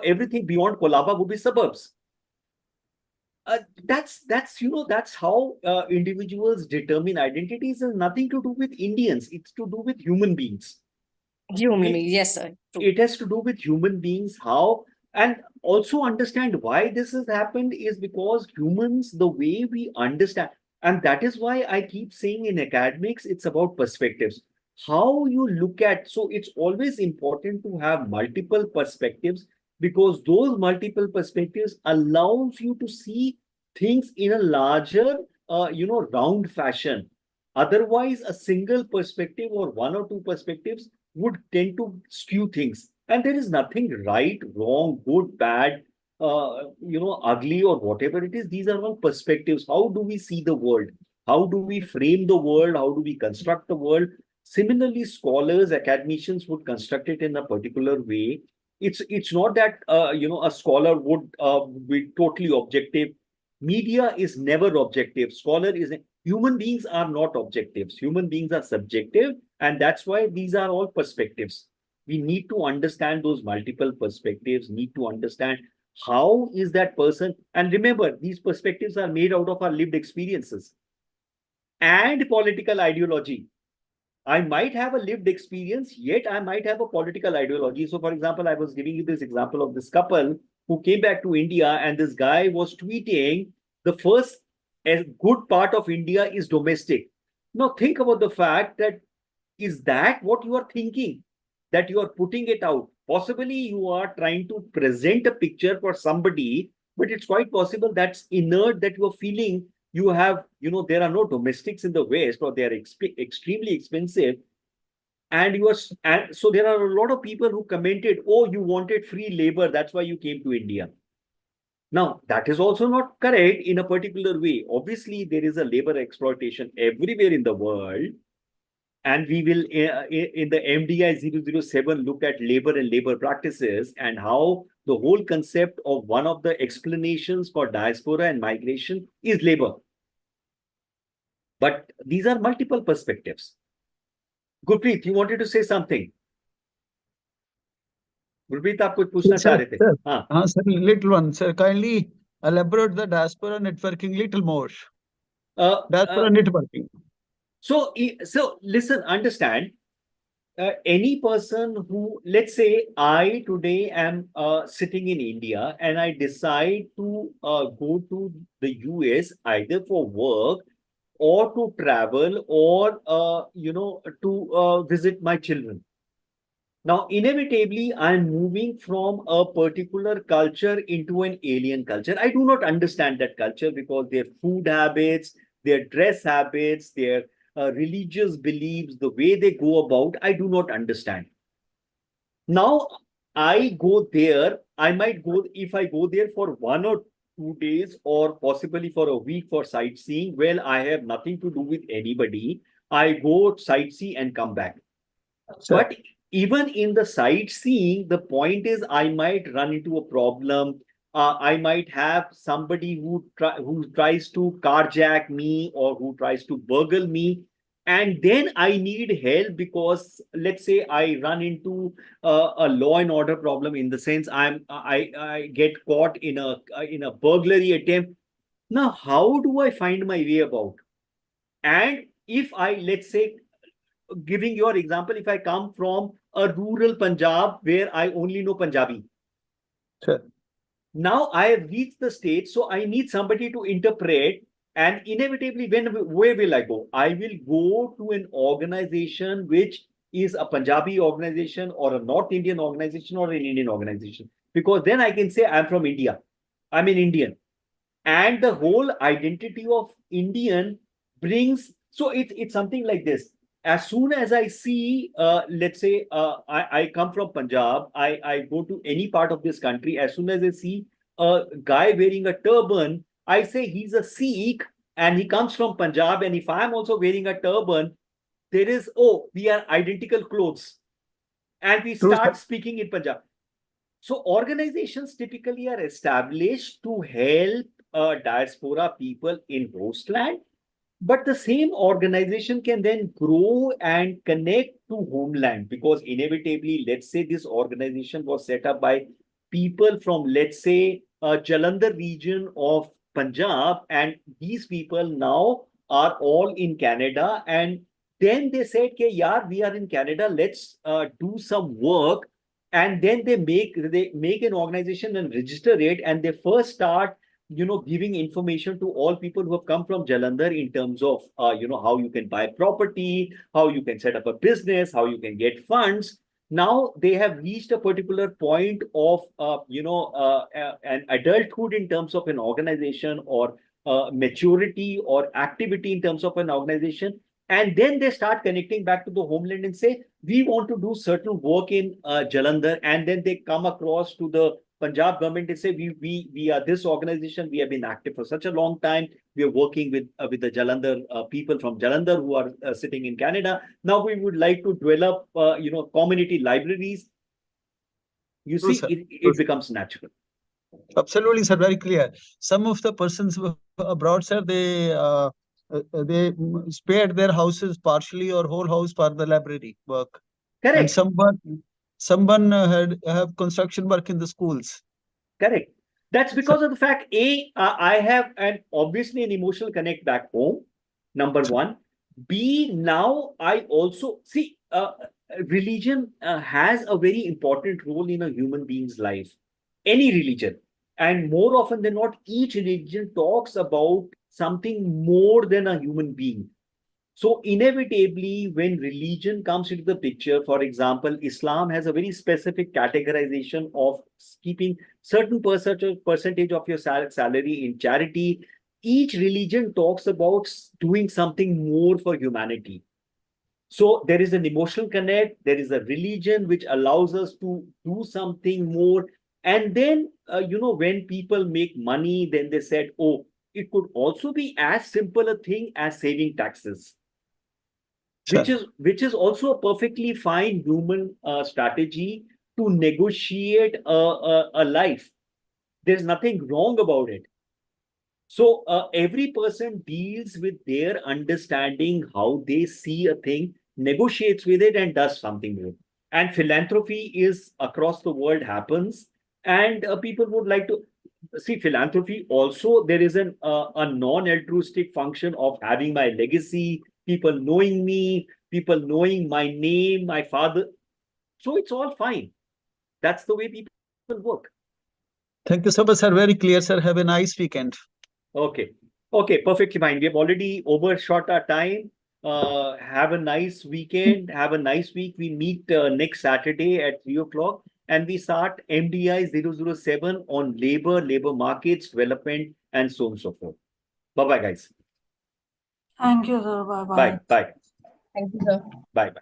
Speaker 1: everything beyond Kolaba would be suburbs. That's how individuals determine identities. Has nothing to do with Indians. It's to do with human beings.
Speaker 3: Human,
Speaker 1: It,
Speaker 3: yes, sir. True.
Speaker 1: it has to do with human beings. How, and also understand why this has happened is because humans, the way we understand, and that is why I keep saying in academics, it's about perspectives. How you look at, so it's always important to have multiple perspectives, because those multiple perspectives allows you to see things in a larger, round fashion. Otherwise, a single perspective or one or two perspectives would tend to skew things. And there is nothing right, wrong, good, bad, ugly, or whatever it is. These are all perspectives. How do we see the world? How do we frame the world? How do we construct the world? Similarly, scholars, academicians would construct it in a particular way. It's not that a scholar would be totally objective. Media is never objective. Scholar is human beings are not objectives. Human beings are subjective, and that's why these are all perspectives. We need to understand those multiple perspectives, need to understand how is that person. And remember, these perspectives are made out of our lived experiences and political ideology. I might have a lived experience, yet I might have a political ideology. So, for example, I was giving you this example of this couple who came back to India, and this guy was tweeting the first a good part of India is domestic. Now, think about the fact that is that what you are thinking, that you are putting it out? Possibly you are trying to present a picture for somebody, but it's quite possible that's inert, that you are feeling you have, there are no domestics in the West, or they are extremely expensive. And and so there are a lot of people who commented, oh, you wanted free labor, that's why you came to India. Now, that is also not correct in a particular way. Obviously, there is a labor exploitation everywhere in the world. And we will, in the MDI 007, look at labor and labor practices, and how the whole concept of one of the explanations for diaspora and migration is labor. But these are multiple perspectives. Gurpreet, you wanted to say something? Gurpreet, आप कुछ पूछना
Speaker 4: Yes,
Speaker 1: चाह
Speaker 4: sir.
Speaker 1: रहे थे?
Speaker 4: Sir.
Speaker 1: हाँ
Speaker 4: Sir, little one. Sir, kindly elaborate the diaspora networking little more. Diaspora networking.
Speaker 1: So listen, understand. Any person who, let's say, I today am sitting in India and I decide to go to the US either for work or to travel or to visit my children. Now, inevitably, I'm moving from a particular culture into an alien culture. I do not understand that culture because their food habits, their dress habits, their religious beliefs, the way they go about, I do not understand. Now, I go there, I might go, if I go there for 1 or 2 days or possibly for a week for sightseeing, well, I have nothing to do with anybody. I go sightsee and come back.
Speaker 4: Sir.
Speaker 1: But even in the sightseeing, the point is I might run into a problem. I might have somebody who tries to carjack me or who tries to burgle me. And then I need help because let's say I run into a law and order problem, in the sense I get caught in a burglary attempt. Now, how do I find my way about? And if I, let's say, giving your example, if I come from a rural Punjab where I only know Punjabi.
Speaker 4: Sure.
Speaker 1: Now I have reached the stage, so I need somebody to interpret. And inevitably, where will I go? I will go to an organization which is a Punjabi organization or a North Indian organization or an Indian organization, because then I can say I'm from India. I'm an Indian. And the whole identity of Indian brings, so it's something like this. As soon as I see, let's say, I come from Punjab, I go to any part of this country. As soon as I see a guy wearing a turban, I say he's a Sikh and he comes from Punjab. And if I'm also wearing a turban, there is, oh, we are identical clothes. And we start speaking in Punjab. So organizations typically are established to help diaspora people in host land, but the same organization can then grow and connect to homeland, because inevitably, let's say this organization was set up by people from, let's say, Jalandhar region of Punjab, and these people now are all in Canada. And then they said, "Okay, yeah, we are in Canada. Let's do some work." And then they make an organization and register it, and they first start giving information to all people who have come from Jalandhar in terms of how you can buy property, how you can set up a business, how you can get funds. Now they have reached a particular point of an adulthood in terms of an organization, or maturity or activity in terms of an organization. And then they start connecting back to the homeland and say, we want to do certain work in Jalandhar. And then they come across to the Punjab government and say, we are this organization. We have been active for such a long time. We are working with the Jalandhar people from Jalandhar who are sitting in Canada. Now we would like to develop community libraries. You see, it becomes natural.
Speaker 4: Absolutely, sir. Very clear. Some of the persons abroad, sir, they spared their houses partially or whole house for the library work.
Speaker 1: Correct.
Speaker 4: And someone have construction work in the schools.
Speaker 1: Correct. That's because of the fact, I have obviously an emotional connect back home, number one. B, now I also see religion has a very important role in a human being's life. Any religion. And more often than not, each religion talks about something more than a human being. So inevitably, when religion comes into the picture, for example, Islam has a very specific categorization of keeping certain percentage of your salary in charity. Each religion talks about doing something more for humanity. So there is an emotional connect. There is a religion which allows us to do something more. And then, when people make money, then they said, oh, it could also be as simple a thing as saving taxes. Which is also a perfectly fine human strategy to negotiate a life. There's nothing wrong about it. So every person deals with their understanding how they see a thing, negotiates with it, and does something with it. And philanthropy is across the world happens, and people would like to see philanthropy. Also, there is a non-altruistic function of having my legacy, people knowing me, people knowing my name, my father. So it's all fine. That's the way people work.
Speaker 4: Thank you so much, sir. Very clear, sir. Have a nice weekend.
Speaker 1: Okay. Okay, perfectly fine. We have already overshot our time. Have a nice weekend. Have a nice week. We meet next Saturday at 3 o'clock. And we start MDI 007 on labor markets, development, and so on and so forth. Bye-bye, guys.
Speaker 2: Thank you, sir. Bye-bye.
Speaker 1: Bye. Bye.
Speaker 3: Thank you, sir.
Speaker 1: Bye. Bye.